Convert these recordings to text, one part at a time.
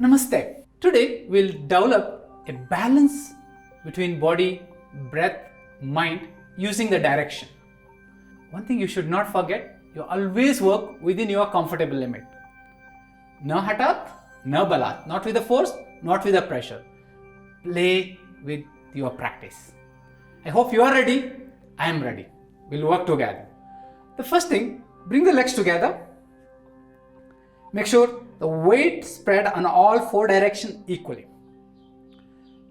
Namaste. Today we'll develop a balance between body, breath, mind using the direction. One thing you should not forget, you always work within your comfortable limit. No hatat, no balat, not with the force, not with the pressure. Play with your practice. I hope you are ready. I am ready. We'll work together. The first thing, bring the legs together. Make sure the weight spread on all four directions equally.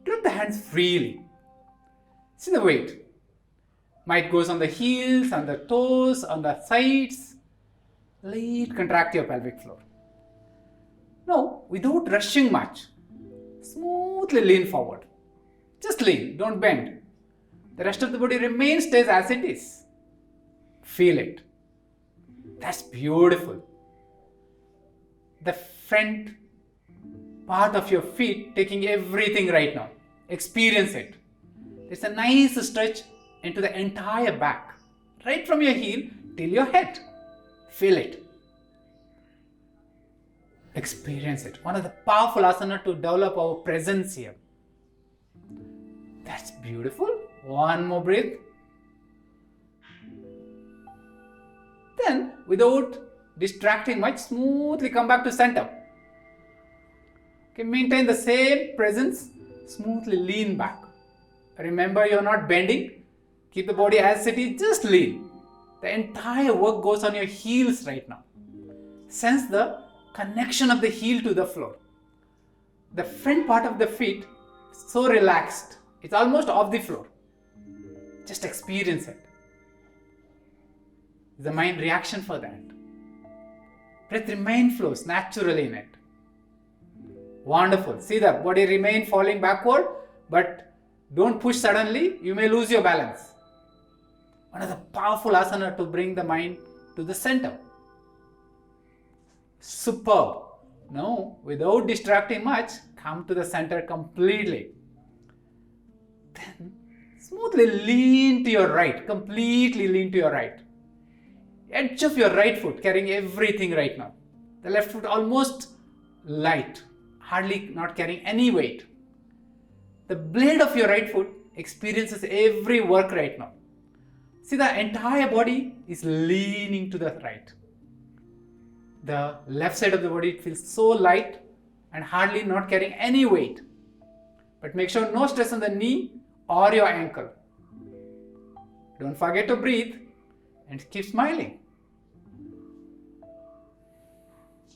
Grip the hands freely. See the weight. Might goes on the heels, on the toes, on the sides. Light contract your pelvic floor. Now, without rushing much, smoothly lean forward. Just lean, don't bend. The rest of the body remains stays as it is. Feel it. That's beautiful. The front part of your feet taking everything right now. Experience it. There's a nice stretch into the entire back. Right from your heel till your head. Feel it. Experience it. One of the powerful asanas to develop our presence here. That's beautiful. One more breath. Then, without distracting much, smoothly come back to center. Okay, maintain the same presence. Smoothly lean back. Remember, you're not bending. Keep the body as it is. Just lean. The entire work goes on your heels right now. Sense the connection of the heel to the floor. The front part of the feet so relaxed. It's almost off the floor. Just experience it. The mind reaction for that. Breath remain flows naturally in it. Wonderful. See the body remain falling backward, but don't push suddenly. You may lose your balance. One of the powerful asana to bring the mind to the center. Superb. Now, without distracting much, come to the center completely. Then, smoothly lean to your right. Completely lean to your right. Edge of your right foot carrying everything right now. The left foot almost light, hardly not carrying any weight. The blade of your right foot experiences every work right now. See, the entire body is leaning to the right. The left side of the body feels so light and hardly not carrying any weight. But make sure no stress on the knee or your ankle. Don't forget to breathe and keep smiling.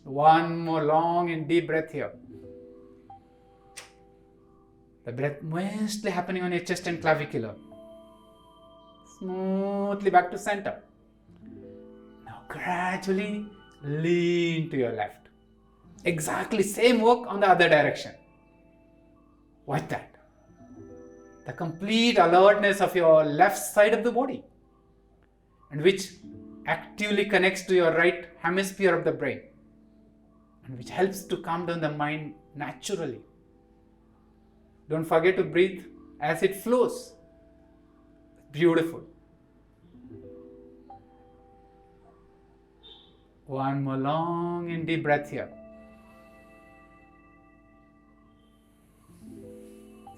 One more long and deep breath here. The breath mostly happening on your chest and clavicular. Smoothly back to center. Now gradually lean to your left. Exactly same work on the other direction. Watch that. The complete alertness of your left side of the body, and which actively connects to your right hemisphere of the brain, and which helps to calm down the mind naturally. Don't forget to breathe as it flows. Beautiful. One more long and deep breath here.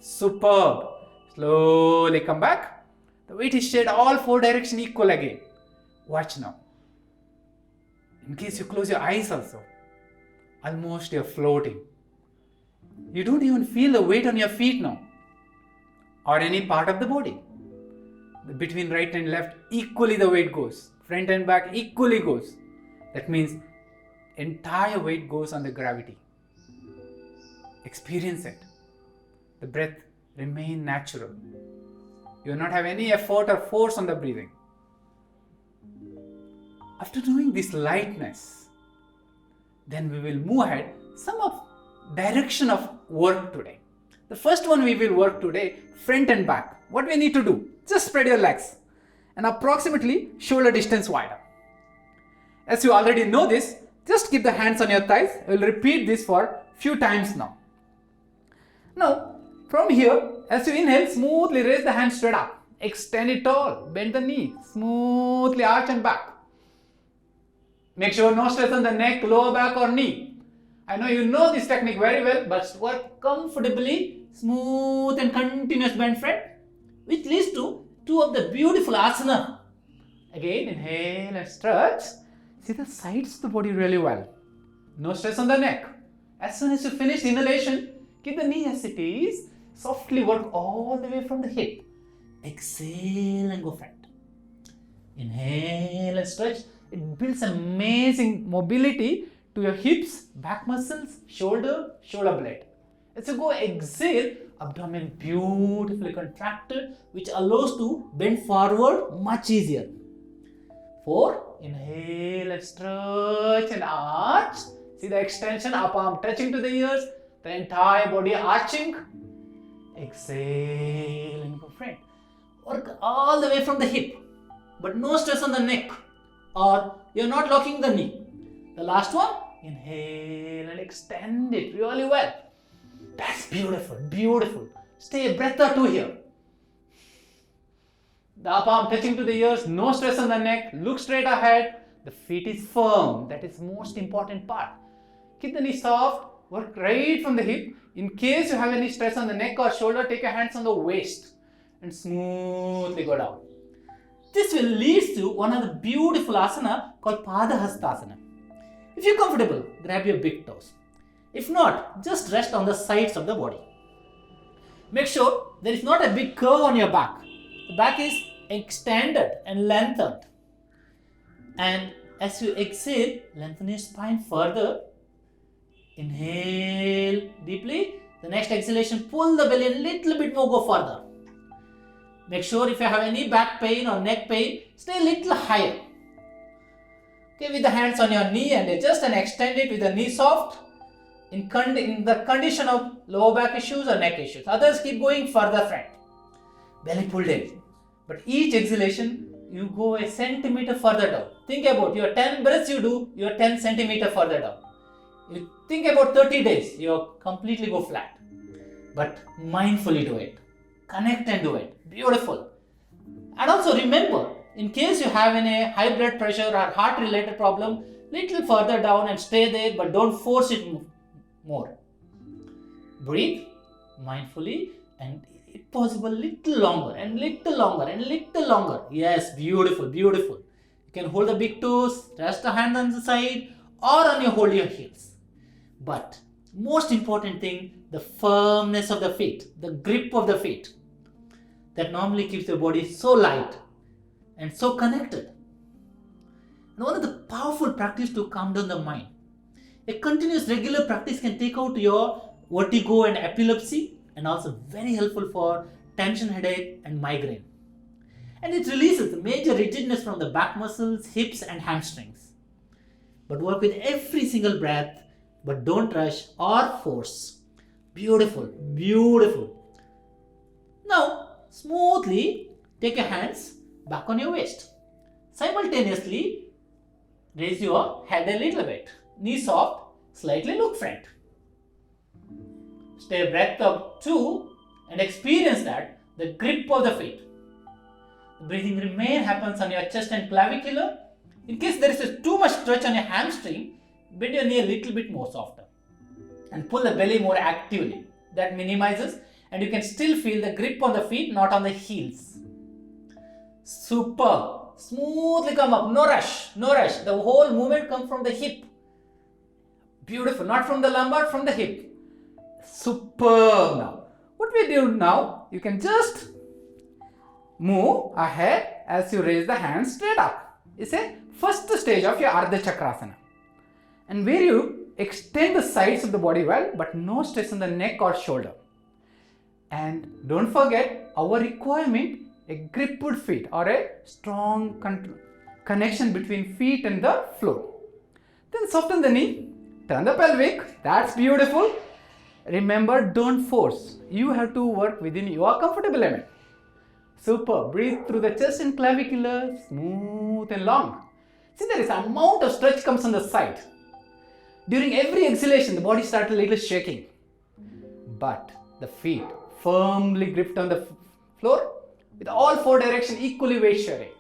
Superb. Slowly come back. The weight is shared all four directions equal again. Watch now. In case you close your eyes also, almost you're floating. You don't even feel the weight on your feet now or any part of the body. Between right and left, equally the weight goes. Front and back equally goes. That means entire weight goes on the gravity. Experience it. The breath remain natural. You will not have any effort or force on the breathing. After doing this lightness, then we will move ahead some of direction of work today. The first one we will work today, front and back. What we need to do? Just spread your legs and approximately shoulder distance wider. As you already know this, just keep the hands on your thighs. I will repeat this for few times now. Now, from here, as you inhale, smoothly raise the hands straight up. Extend it tall. Bend the knee. Smoothly arch and back. Make sure no stress on the neck, lower back or knee. I know you know this technique very well, but work comfortably, smooth and continuous bend, friend, which leads to two of the beautiful asana. Again, inhale and stretch. See the sides of the body really well. No stress on the neck. As soon as you finish inhalation, keep the knee as it is. Softly work all the way from the hip. Exhale and go front. Inhale and stretch. It builds amazing mobility to your hips, back muscles, shoulder blade. As you go exhale, abdomen beautifully contracted, which allows to bend forward much easier. 4. Inhale and stretch and arch. See the extension, upper arm touching to the ears, the entire body arching. Exhale and go front. Work all the way from the hip, but no stress on the neck, or you're not locking the knee. The last one, inhale and extend it really well. That's beautiful, beautiful. Stay a breath or two here. The upper arm touching to the ears, no stress on the neck, look straight ahead. The feet is firm, that is most important part. Keep the knee soft, work right from the hip. In case you have any stress on the neck or shoulder, take your hands on the waist and smoothly go down. This will lead to one of the beautiful asana called Padahastasana. If you're comfortable, grab your big toes. If not, just rest on the sides of the body. Make sure there is not a big curve on your back. The back is extended and lengthened. And as you exhale, lengthen your spine further. Inhale deeply. The next exhalation, pull the belly a little bit more, go further. Make sure if you have any back pain or neck pain, stay a little higher. Okay, with the hands on your knee and adjust and extend it with the knee soft. In the condition of lower back issues or neck issues. Others keep going further front. Belly pulled in. But each exhalation, you go a centimeter further down. Think about your 10 breaths you do, you're 10 centimeter further down. You think about 30 days, you completely go flat. But mindfully do it. Connect and do it. Beautiful. And also remember, in case you have any high blood pressure or heart related problem, little further down and stay there, but don't force it more. Breathe mindfully and if possible little longer and little longer and little longer. Yes, beautiful, beautiful. You can hold the big toes, rest the hand on the side or on your hold your heels. But most important thing, the firmness of the feet, the grip of the feet. That normally keeps the body so light and so connected. And one of the powerful practice to calm down the mind. A continuous regular practice can take out your vertigo and epilepsy and also very helpful for tension headache and migraine. And it releases the major rigidness from the back muscles, hips and hamstrings. But work with every single breath, but don't rush or force. Beautiful, beautiful. Now, smoothly take your hands back on your waist. Simultaneously, raise your head a little bit. Knee soft, slightly look front. Stay a breath of 2 and experience that, the grip of the feet. The breathing remain happens on your chest and clavicular. In case there is too much stretch on your hamstring, bend your knee a little bit more softer. And pull the belly more actively. That minimizes and you can still feel the grip on the feet, not on the heels. Super. Smoothly come up, no rush, no rush. The whole movement comes from the hip. Beautiful, not from the lumbar, from the hip. Superb now. What we do now, you can just move ahead as you raise the hands straight up. It's a first stage of your Ardha Chakrasana. And where you extend the sides of the body well, but no stress on the neck or shoulder. And don't forget our requirement, a gripped feet or a strong connection between feet and the floor. Then soften the knee, turn the pelvic, that's beautiful. Remember, don't force. You have to work within your comfortable limit. Super. Breathe through the chest and clavicular, smooth and long. See, there is an amount of stretch comes on the side. During every exhalation, the body starts a little shaking. But the feet firmly gripped on the floor with all 4 directions equally weight sharing.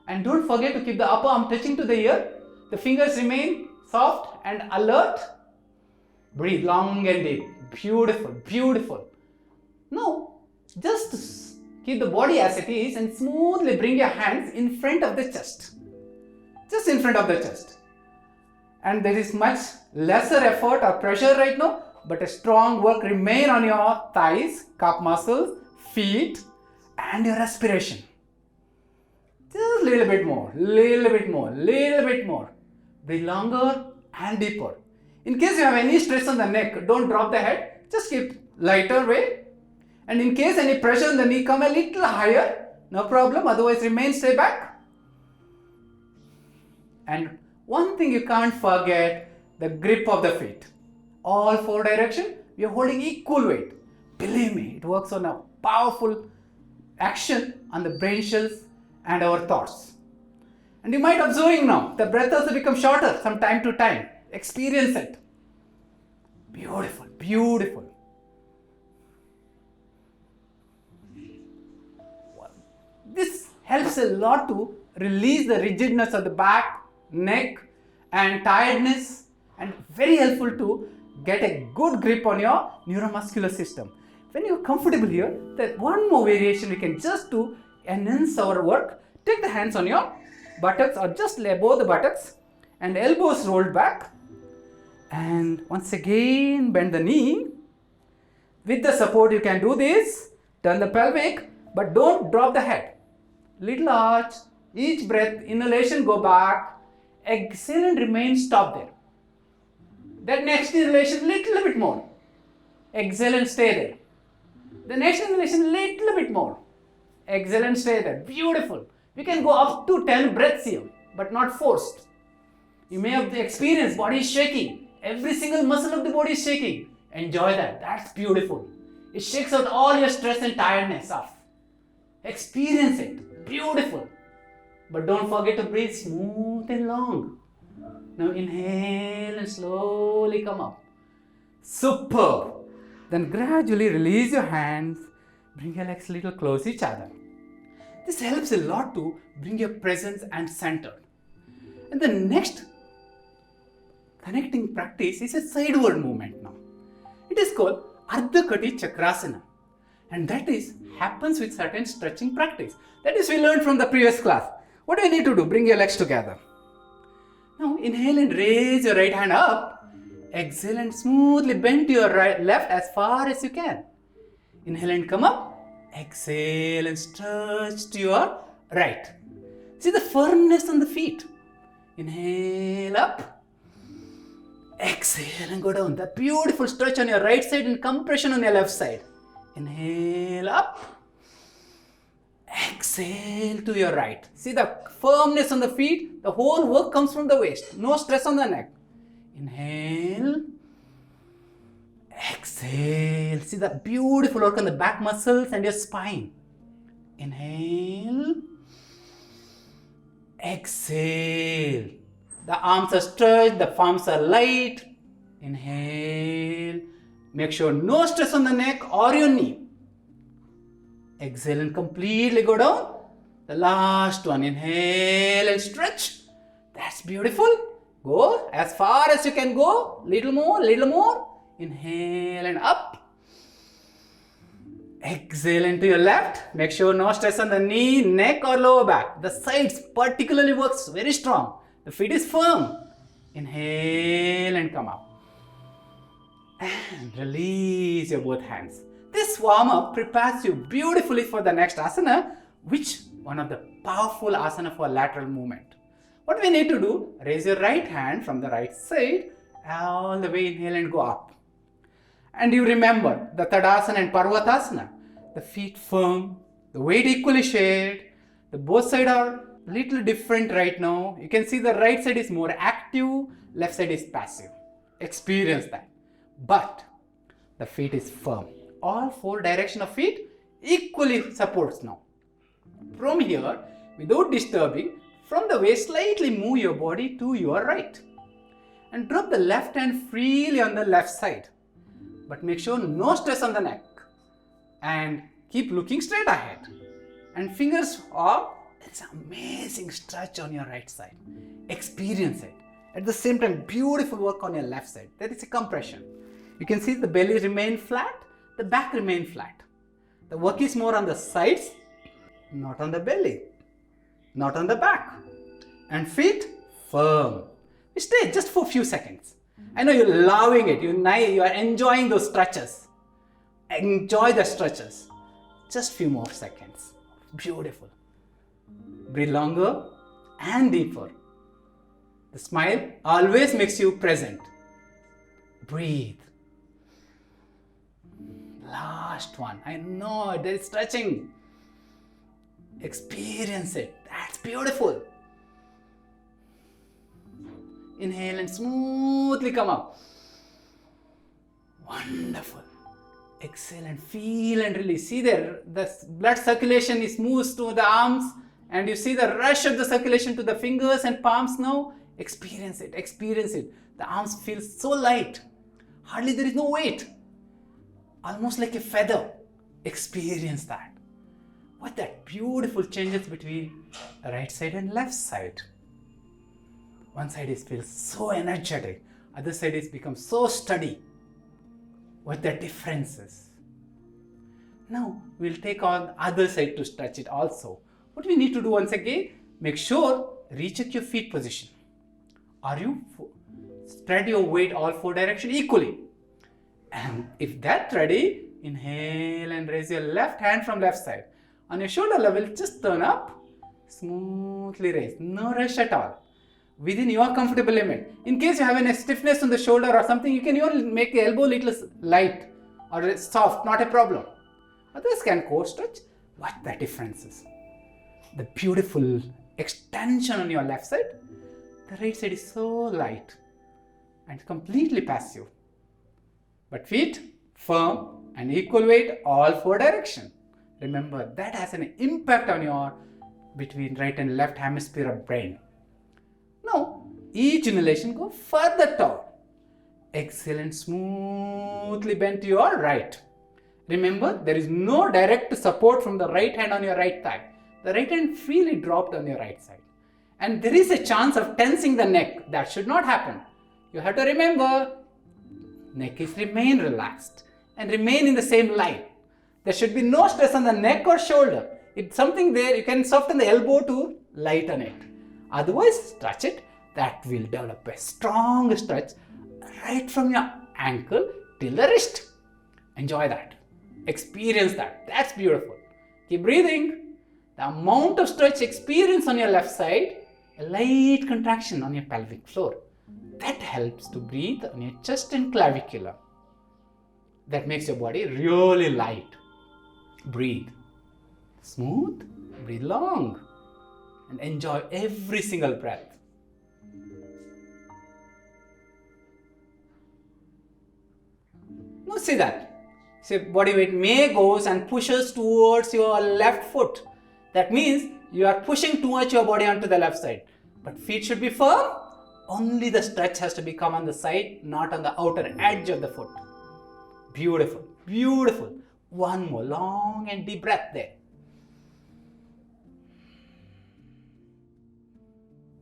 And don't forget to keep the upper arm touching to the ear. The fingers remain soft and alert. Breathe long and deep. Beautiful, beautiful. Now, just keep the body as it is and smoothly bring your hands in front of the chest. Just in front of the chest. And there is much lesser effort or pressure right now, but a strong work remain on your thighs, calf muscles, feet, and your respiration. Just a little bit more, little bit more, little bit more. Breathe longer and deeper. In case you have any stress on the neck, don't drop the head. Just keep lighter way. And in case any pressure on the knee, come a little higher. No problem. Otherwise, remain stay back. And one thing you can't forget, the grip of the feet. All four directions, we are holding equal weight. Believe me, it works on a powerful action on the brain cells and our thoughts. And you might observing now, the breath also becomes shorter from time to time. Experience it. Beautiful, beautiful. This helps a lot to release the rigidness of the back, neck and tiredness, and very helpful to get a good grip on your neuromuscular system. When you're comfortable here, there's one more variation we can just do enhance our work. Take the hands on your buttocks or just lay above the buttocks and elbows rolled back. And once again bend the knee. With the support you can do this. Turn the pelvic, but don't drop the head. Little arch. Each breath, inhalation go back. Exhale and remain stop there. That next inhalation little bit more. Exhale and stay there. The next inhalation little bit more. Exhale and stay there. Beautiful. You can go up to 10 breaths here, but not forced. You may have the experience, body is shaking. Every single muscle of the body is shaking. Enjoy that. That's beautiful. It shakes out all your stress and tiredness off. Experience it. Beautiful. But don't forget to breathe smooth and long. Now inhale and slowly come up. Superb. Then gradually release your hands. Bring your legs a little close to each other. This helps a lot to bring your presence and center. And the next connecting practice is a sideward movement now. It is called Ardha Kati Chakrasana. And that is happens with certain stretching practice. That is we learned from the previous class. What do you need to do? Bring your legs together. Now inhale and raise your right hand up. Exhale and smoothly bend to your left as far as you can. Inhale and come up. Exhale and stretch to your right. See the firmness on the feet. Inhale up. Exhale and go down. That beautiful stretch on your right side and compression on your left side. Inhale up. Exhale to your right. See the firmness on the feet. The whole work comes from the waist. No stress on the neck. Inhale. Exhale. See the beautiful work on the back muscles and your spine. Inhale. Exhale. The arms are stretched, the palms are light. Inhale. Make sure no stress on the neck or your knee. Exhale and completely go down. The last one. Inhale and stretch. That's beautiful. Go as far as you can go. Little more, little more. Inhale and up. Exhale into your left. Make sure no stress on the knee, neck or lower back. The sides particularly works very strong. The feet is firm. Inhale and come up. And release your both hands. This warm-up prepares you beautifully for the next asana, which one of the powerful asana for lateral movement. What we need to do, raise your right hand from the right side, all the way inhale and go up. And you remember the Tadasana and Parvatasana, the feet firm, the weight equally shared, the both sides are little different right now. You can see the right side is more active, left side is passive. Experience that. But the feet is firm. All four direction of feet equally supports now. From here, without disturbing, from the waist slightly move your body to your right. And drop the left hand freely on the left side. But make sure no stress on the neck. And keep looking straight ahead. And fingers up. It's an amazing stretch on your right side. Experience it. At the same time, beautiful work on your left side. That is a compression. You can see the belly remain flat, the back remain flat. The work is more on the sides, not on the belly, not on the back. And feet firm. You stay just for a few seconds. I know you're loving it. You are enjoying those stretches. Enjoy the stretches. Just few more seconds. Beautiful. Breathe longer and deeper. The smile always makes you present. Breathe. Last one. I know there is stretching. Experience it. That's beautiful. Inhale and smoothly come up. Wonderful. Exhale and feel and release. See there, the blood circulation is moves to the arms, and you see the rush of the circulation to the fingers and palms now. Experience it, experience it. The arms feel so light. Hardly there is no weight. Almost like a feather. Experience that. What that beautiful changes between right side and left side. One side feels so energetic, other side is become so steady. What the difference is. Now we'll take on other side to stretch it also. What we need to do once again, make sure recheck your feet position. Are you spread your weight all four directions equally? And if that's ready, inhale and raise your left hand from left side. On your shoulder level, just turn up, smoothly raise, no rush at all. Within your comfortable limit. In case you have any stiffness on the shoulder or something, you can even make the elbow little light or soft, not a problem. Others can core stretch. What the difference is? The beautiful extension on your left side. The right side is so light and completely passive. But feet firm and equal weight all four directions. Remember that has an impact on your between right and left hemisphere of brain. Now, each inhalation go further tall. Exhale and smoothly bend to your right. Remember, there is no direct support from the right hand on your right thigh. The right hand freely dropped on your right side. And there is a chance of tensing the neck. That should not happen. You have to remember, neck is remain relaxed and remain in the same line. There should be no stress on the neck or shoulder. If something there, you can soften the elbow to lighten it. Otherwise, stretch it. That will develop a strong stretch right from your ankle till the wrist. Enjoy that. Experience that. That's beautiful. Keep breathing. The amount of stretch experience on your left side, a light contraction on your pelvic floor. That helps to breathe on your chest and clavicular. That makes your body really light. Breathe. Smooth. Breathe long. And enjoy every single breath. Now see that. See, body weight may goes and pushes towards your left foot. That means you are pushing too much your body onto the left side. But feet should be firm. Only the stretch has to become on the side, not on the outer edge of the foot. Beautiful, beautiful. One more long and deep breath there.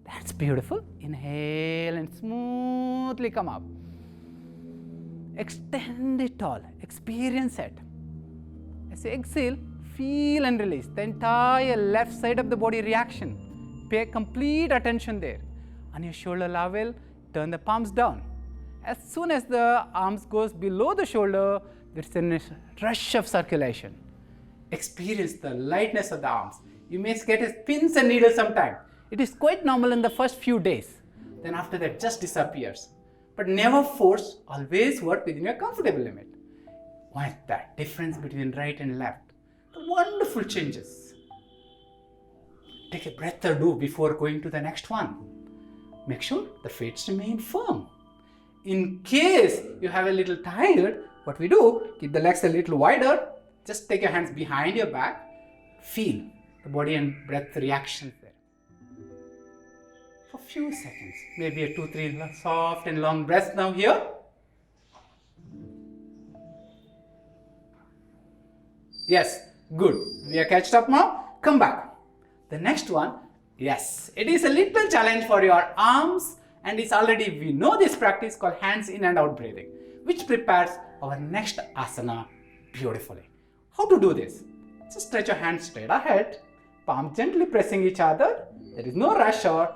That's beautiful. Inhale and smoothly come up. Extend it all. Experience it. As you exhale, feel and release the entire left side of the body reaction. Pay complete attention there. On your shoulder level, turn the palms down. As soon as the arms goes below the shoulder, there's a rush of circulation. Experience the lightness of the arms. You may get a pins and needles sometimes. It is quite normal in the first few days. Then after that, just disappears. But never force, always work within your comfortable limit. What is that difference between right and left? The wonderful changes. Take a breath or two before going to the next one. Make sure the feet remain firm. In case you have a little tired, what we do, keep the legs a little wider. Just take your hands behind your back. Feel the body and breath reactions there. For a few seconds, maybe a 2-3 soft and long breaths now here. Yes, good. We are catched up now. Come back. The next one, yes, it is a little challenge for your arms And it's already, we know this practice called hands in and out breathing, which prepares our next asana beautifully. How to do this? Just stretch your hands straight ahead, palm gently pressing each other. There is no rush, or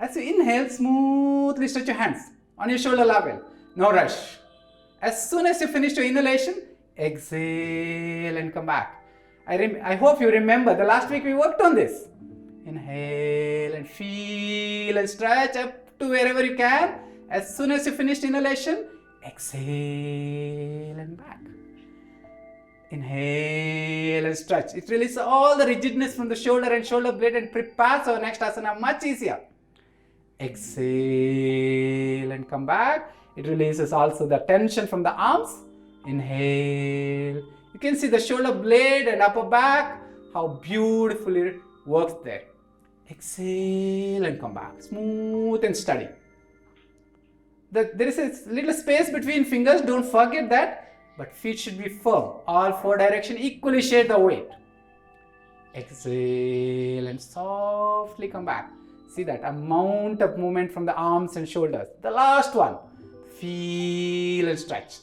as you inhale, smoothly stretch your hands on your shoulder level. No rush. As soon as you finish your inhalation, exhale and come back. I hope you remember the last week we worked on this. Inhale and feel and stretch up to wherever you can. As soon as you finish inhalation, exhale and back. Inhale and stretch. It releases all the rigidness from the shoulder and shoulder blade and prepares our next asana much easier. Exhale and come back. It releases also the tension from the arms. Inhale. You can see the shoulder blade and upper back, how beautifully it works there. Exhale and come back. Smooth and steady. There is a little space between fingers, don't forget that. But feet should be firm. All four directions equally share the weight. Exhale and softly come back. See that amount of movement from the arms and shoulders. The last one. Feel and stretch.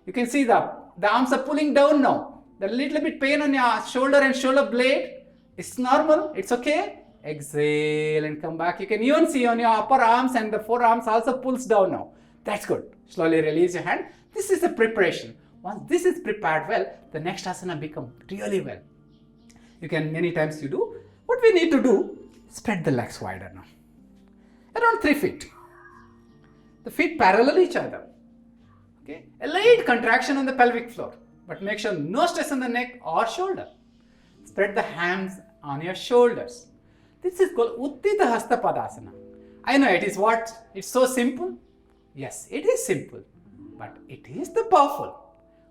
You can see the arms are pulling down now. The little bit pain on your shoulder and shoulder blade is normal. It's okay. Exhale and come back. You can even see on your upper arms and the forearms also pulls down now. That's good. Slowly release your hand. This is the preparation. Once this is prepared well, the next asana becomes really well. You can, many times you do. What we need to do, spread the legs wider now. Around 3 feet. The feet parallel each other. Okay. A light contraction on the pelvic floor. But make sure no stress on the neck or shoulder. Spread the hands on your shoulders. This is called Uttita Hasta Padasana. I know it is what? It's so simple. Yes, it is simple. But it is the powerful.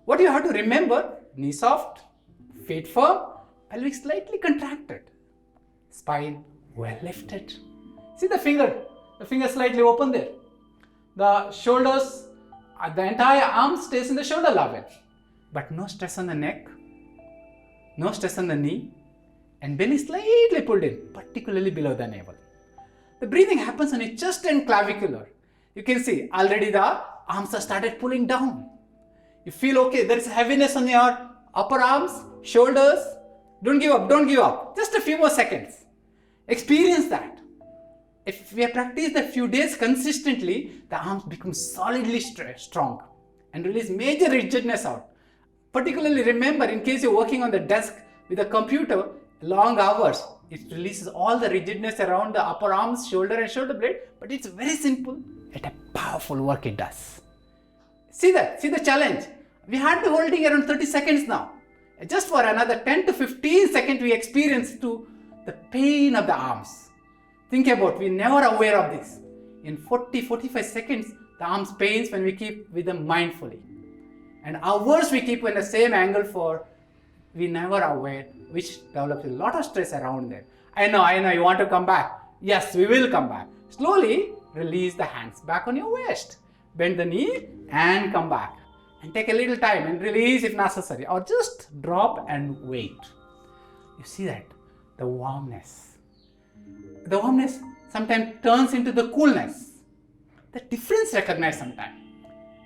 What you have to remember, knee soft, feet firm, pelvic slightly contracted, spine well lifted. See the finger slightly open there. The shoulders, the entire arm stays in the shoulder level. But no stress on the neck, no stress on the knee, and belly slightly pulled in, particularly below the navel. The breathing happens on your chest and clavicular. You can see already the arms have started pulling down. You feel okay, there is heaviness on your upper arms, shoulders. Don't give up. Just a few more seconds. Experience that. If we have practiced a few days consistently, the arms become solidly strong and release major rigidness out. Particularly remember, in case you're working on the desk with a computer, long hours, it releases all the rigidness around the upper arms, shoulder and shoulder blade, but it's very simple. It's a powerful work it does. See the challenge. We had the holding around 30 seconds now. Just for another 10 to 15 seconds we experience to the pain of the arms. Think about, we're never aware of this. In 40-45 seconds, the arms pains when we keep with them mindfully. And hours we keep in the same angle for, we never aware, which develops a lot of stress around there. I know, you want to come back. Yes, we will come back. Slowly release the hands back on your waist. Bend the knee and come back. And take a little time and release if necessary. Or just drop and wait. You see that? The warmness. The warmness sometimes turns into the coolness. The difference recognized sometimes.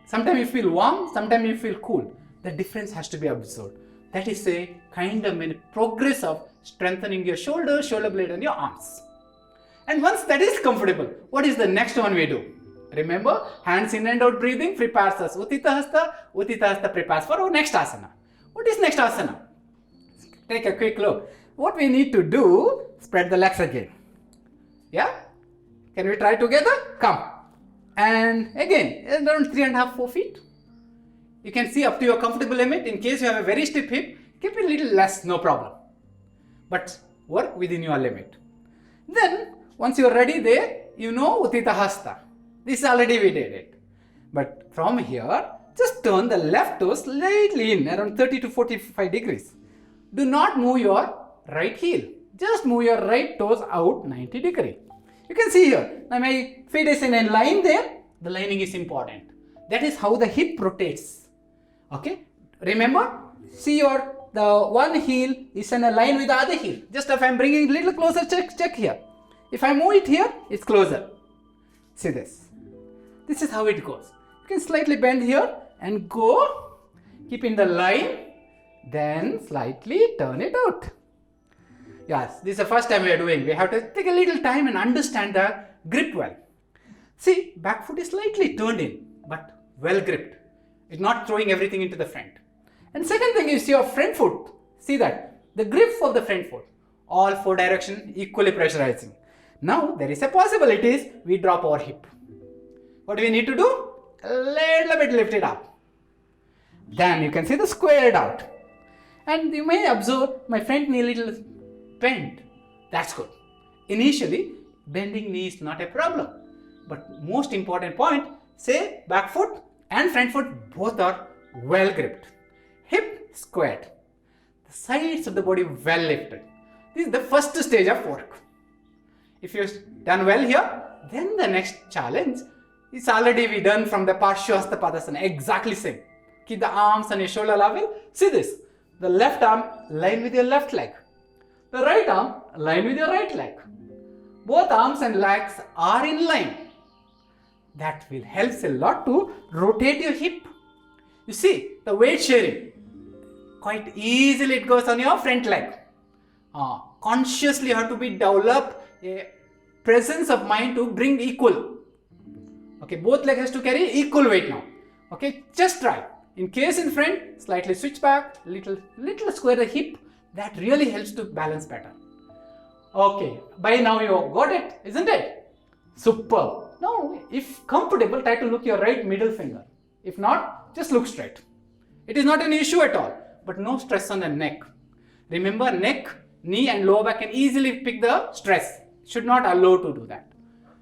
Sometimes you feel warm, sometimes you feel cool. The difference has to be observed. That is a kind of progress of strengthening your shoulder blade and your arms. And once that is comfortable, what is the next one we do? Remember, hands in and out breathing prepares us. Uttita Hasta prepares for our next asana. What is next asana? Take a quick look. What we need to do, spread the legs again. Yeah? Can we try together? Come. And again, around 3.5-4 feet. You can see up to your comfortable limit. In case you have a very stiff hip, keep it a little less, no problem. But work within your limit. Then, once you are ready there, you know Uttita Hasta. This already we did it. But from here, just turn the left toe slightly in, around 30 to 45 degrees. Do not move your right heel. Just move your right toes out 90 degrees. You can see here, now my feet is in a line there. The lining is important. That is how the hip rotates. Okay? Remember, see the one heel is in a line with the other heel. Just if I am bringing a little closer, check here. If I move it here, it's closer. See this. This is how it goes. You can slightly bend here and go. Keep in the line. Then slightly turn it out. Yes, this is the first time we are doing. We have to take a little time and understand the grip well. See, back foot is slightly turned in, but well gripped. It's not throwing everything into the front. And second thing is your front foot. See that? The grip of the front foot. All four directions equally pressurizing. Now, there is a possibility we drop our hip. What do we need to do? A little bit lift it up. Then you can see the squared out. And you may observe my front knee little bent. That's good. Initially, bending knee is not a problem. But most important point, say back foot and front foot both are well gripped. Hip squared. The sides of the body well lifted. This is the first stage of work. If you've done well here, then the next challenge is already we done from the Parshyastha exactly same. Keep the arms on your shoulder level. See this. The left arm line with your left leg. The right arm line with your right leg. Both arms and legs are in line. That will help a lot to rotate your hip. You see, the weight sharing, quite easily it goes on your front leg. Consciously you have to be develop a presence of mind to bring equal. Okay, both legs has to carry equal weight now. Okay, just try. In case in front, slightly switch back, little square the hip. That really helps to balance better. Okay, by now you got it, isn't it? Superb. Now, if comfortable, try to look your right middle finger. If not, just look straight. It is not an issue at all, but no stress on the neck. Remember, neck, knee and lower back can easily pick the stress. Should not allow to do that.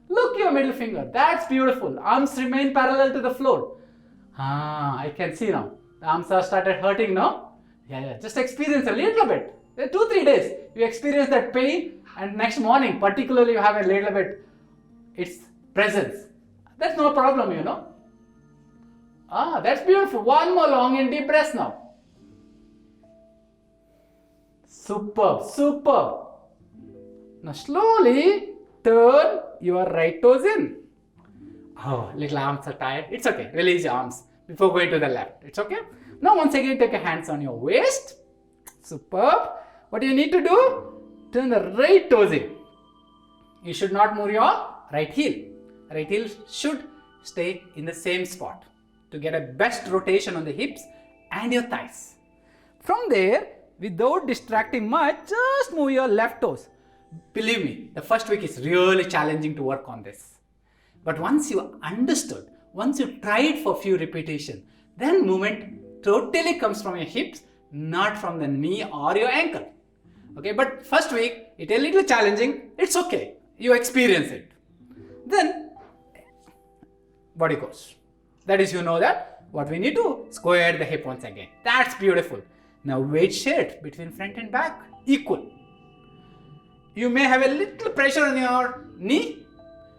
Look your middle finger. That's beautiful. Arms remain parallel to the floor. I can see now. The arms have started hurting now. Yeah. Just experience a little bit. 2-3 days. You experience that pain and next morning, particularly you have a little bit, its presence. That's no problem, you know. That's beautiful. One more long and deep breath now. Superb, superb. Now slowly turn your right toes in. Little arms are tired. It's okay. Release your arms before going to the left. It's okay. Now once again take your hands on your waist. Superb. What do you need to do? Turn the right toes in. You should not move your right heel. Right heel should stay in the same spot to get a best rotation on the hips and your thighs. From there, without distracting much, just move your left toes. Believe me, the first week is really challenging to work on this. But once you understood, once you tried for few repetitions, then movement totally comes from your hips, not from the knee or your ankle. Okay, but first week, it's a little challenging. It's okay. You experience it. Then, body goes. That is, you know that what we need to square the hip once again. That's beautiful. Now weight shared between front and back, equal. You may have a little pressure on your knee.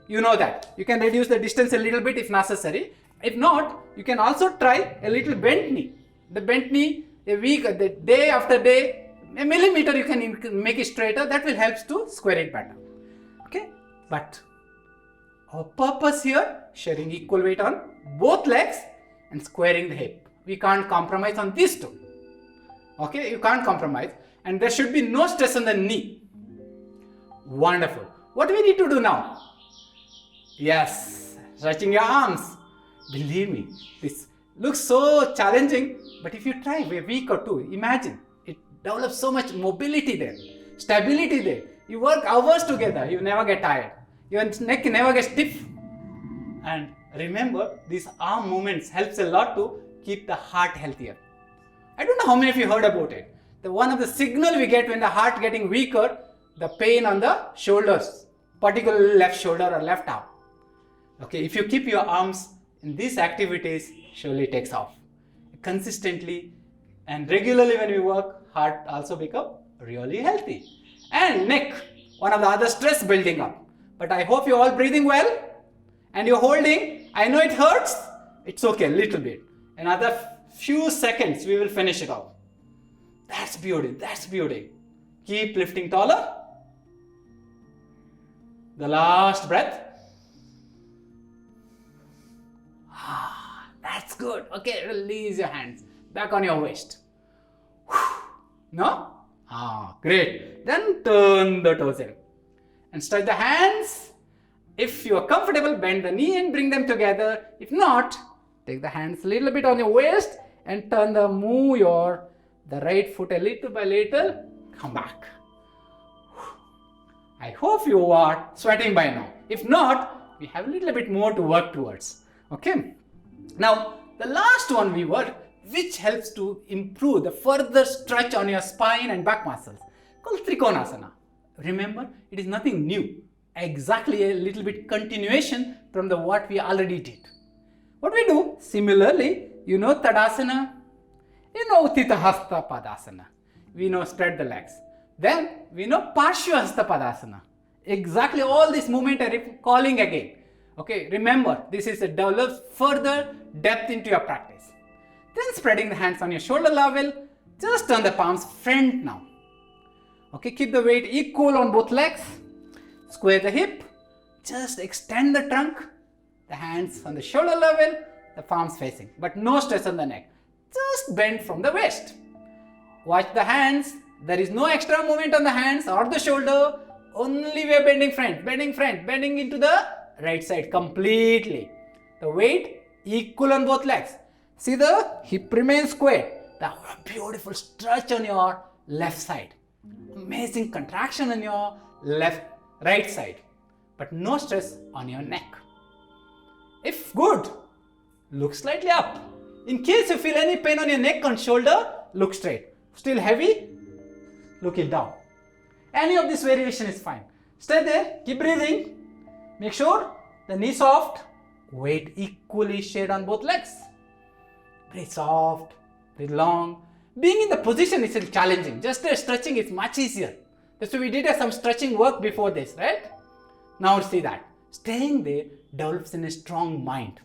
You know that. You can reduce the distance a little bit if necessary. If not, you can also try a little bent knee. The bent knee, a week, the day after day, a millimeter you can make it straighter. That will help to square it better. Okay, but our purpose here, sharing equal weight on both legs and squaring the hip. We can't compromise on these two. Okay, you can't compromise, and there should be no stress on the knee. Wonderful. What do we need to do now? Yes, stretching your arms. Believe me, this looks so challenging, but if you try a week or two, imagine it develops so much mobility there, stability there. You work hours together, you never get tired. Your neck never gets stiff. And remember, these arm movements helps a lot to keep the heart healthier. I don't know how many of you heard about it. One of the signal we get when the heart getting weaker, the pain on the shoulders, particularly left shoulder or left arm. Okay, if you keep your arms in these activities, surely takes off. Consistently and regularly when we work, heart also become really healthy. And neck, one of the other stress building up. But I hope you're all breathing well and you're holding. I know it hurts. It's okay, a little bit. Another few seconds, we will finish it off. That's beauty, that's beauty. Keep lifting taller. The last breath. That's good. Okay, release your hands back on your waist. No? Great. Then turn the toes in and stretch the hands. If you are comfortable, bend the knee and bring them together. If not, take the hands a little bit on your waist and move the right foot a little by little. Come back. I hope you are sweating by now. If not, we have a little bit more to work towards. Okay. Now, the last one we work, which helps to improve the further stretch on your spine and back muscles, called Trikonasana. Remember, it is nothing new. Exactly a little bit continuation from what we already did. What we do, similarly, you know Tadasana, you know Uttita Hasta Padasana. We know spread the legs. Then we know Parshva Hasta Padasana. Exactly all this movement I'm calling again. Okay, remember, this is a develops further depth into your practice. Then spreading the hands on your shoulder level, just turn the palms front now. Okay, keep the weight equal on both legs. Square the hip, just extend the trunk, the hands on the shoulder level, the palms facing, but no stress on the neck. Just bend from the waist. Watch the hands. There is no extra movement on the hands or the shoulder. Only we are bending front, bending into the right side completely. The weight equal on both legs. See the hip remains square. The beautiful stretch on your left side. Amazing contraction on your right side. But no stress on your neck. If good, look slightly up. In case you feel any pain on your neck and shoulder, look straight. Still heavy, look it down. Any of this variation is fine. Stay there, keep breathing. Make sure the knee soft, weight equally shared on both legs. Breathe soft, breathe long. Being in the position is still challenging. Just stretching is much easier. That's why we did some stretching work before this, right? Now see that. Staying there develops in a strong mind.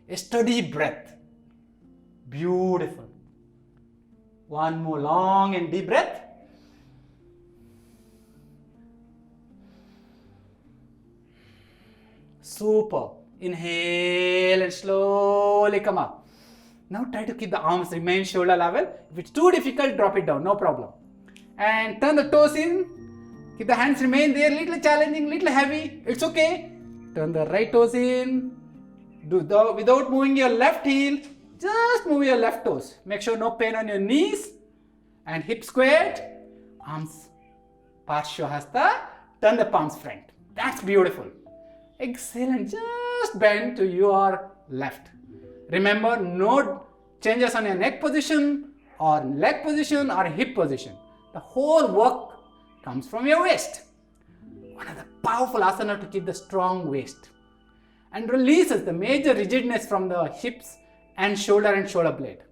A steady breath. Beautiful. One more long and deep breath. Super. Inhale and slowly come up. Now try to keep the arms remain shoulder level. If it's too difficult, drop it down, no problem. And turn the toes in. Keep the hands remain there, little challenging, little heavy. It's okay. Turn the right toes in. Without moving your left heel, just move your left toes. Make sure no pain on your knees. And hip squared. Arms Parshva Hasta. Turn the palms front. That's beautiful. Exhale and just bend to your left. Remember, no changes on your neck position or leg position or hip position. The whole work comes from your waist. One of the powerful asana to keep the strong waist. And releases the major rigidness from the hips and shoulder blade.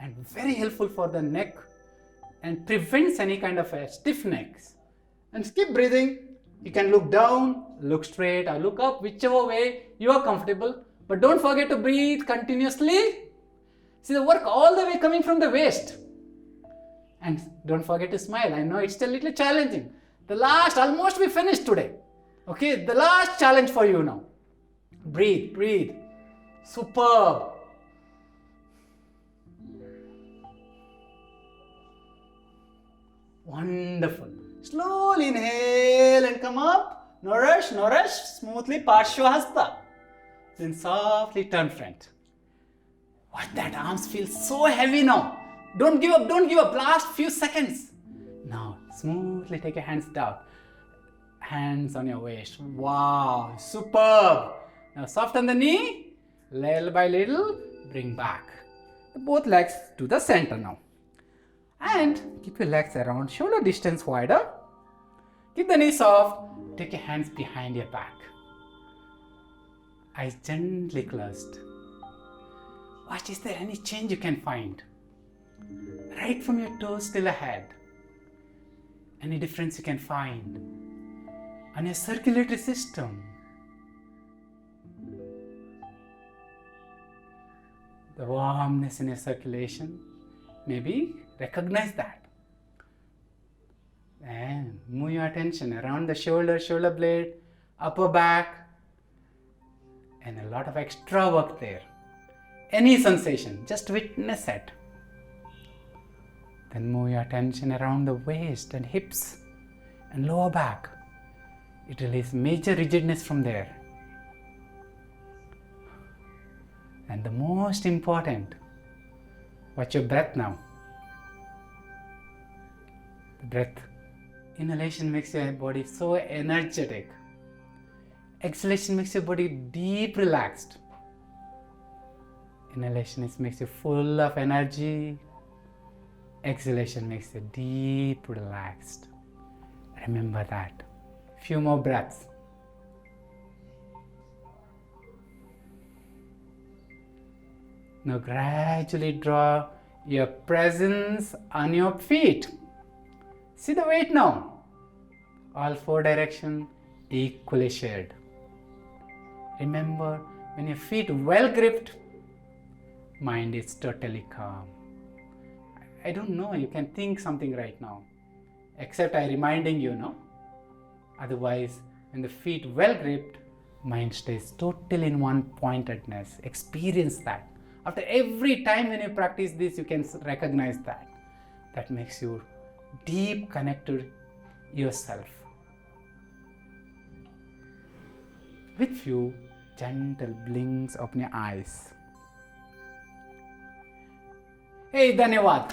And very helpful for the neck and prevents any kind of a stiff necks. And keep breathing. You can look down, look straight or look up, whichever way you are comfortable. But don't forget to breathe continuously. See the work all the way coming from the waist. And don't forget to smile. I know it's still a little challenging. Almost we finished today. Okay, the last challenge for you now. Breathe, breathe. Superb. Wonderful. Slowly inhale and come up. No rush, no rush. Smoothly Parshva Hasta. Then softly turn front. Watch that arms feel so heavy now. Don't give up, don't give up. Last few seconds. Now, smoothly take your hands down. Hands on your waist. Wow, superb. Now, soften the knee. Little by little, bring back. Both legs to the center now. And keep your legs around shoulder distance wider. Keep the knee soft. Take your hands behind your back. Eyes gently closed. Watch, is there any change you can find? Right from your toes till ahead. Any difference you can find on your circulatory system? The warmness in your circulation. Maybe recognize that. And move your attention around the shoulder blade, upper back, and a lot of extra work there. any sensation, just witness it. Then move your attention around the waist and hips and lower back. It releases major rigidness from there. And the most important, watch your breath now. The breath. Inhalation makes your body so energetic. Exhalation makes your body deep relaxed. Inhalation makes you full of energy. Exhalation makes you deep relaxed. Remember that. Few more breaths. Now gradually draw your presence on your feet. See the weight now. All four directions equally shared. Remember, when your feet well gripped, mind is totally calm. I don't know, you can think something right now, except I reminding you now. Otherwise, when the feet well gripped, mind stays totally in one pointedness. Experience that. After every time when you practice this, you can recognize that. That makes you deep connected yourself. With few gentle blinks, open your eyes. Hey, Dhanyavad.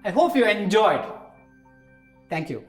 I hope you enjoyed. Thank you.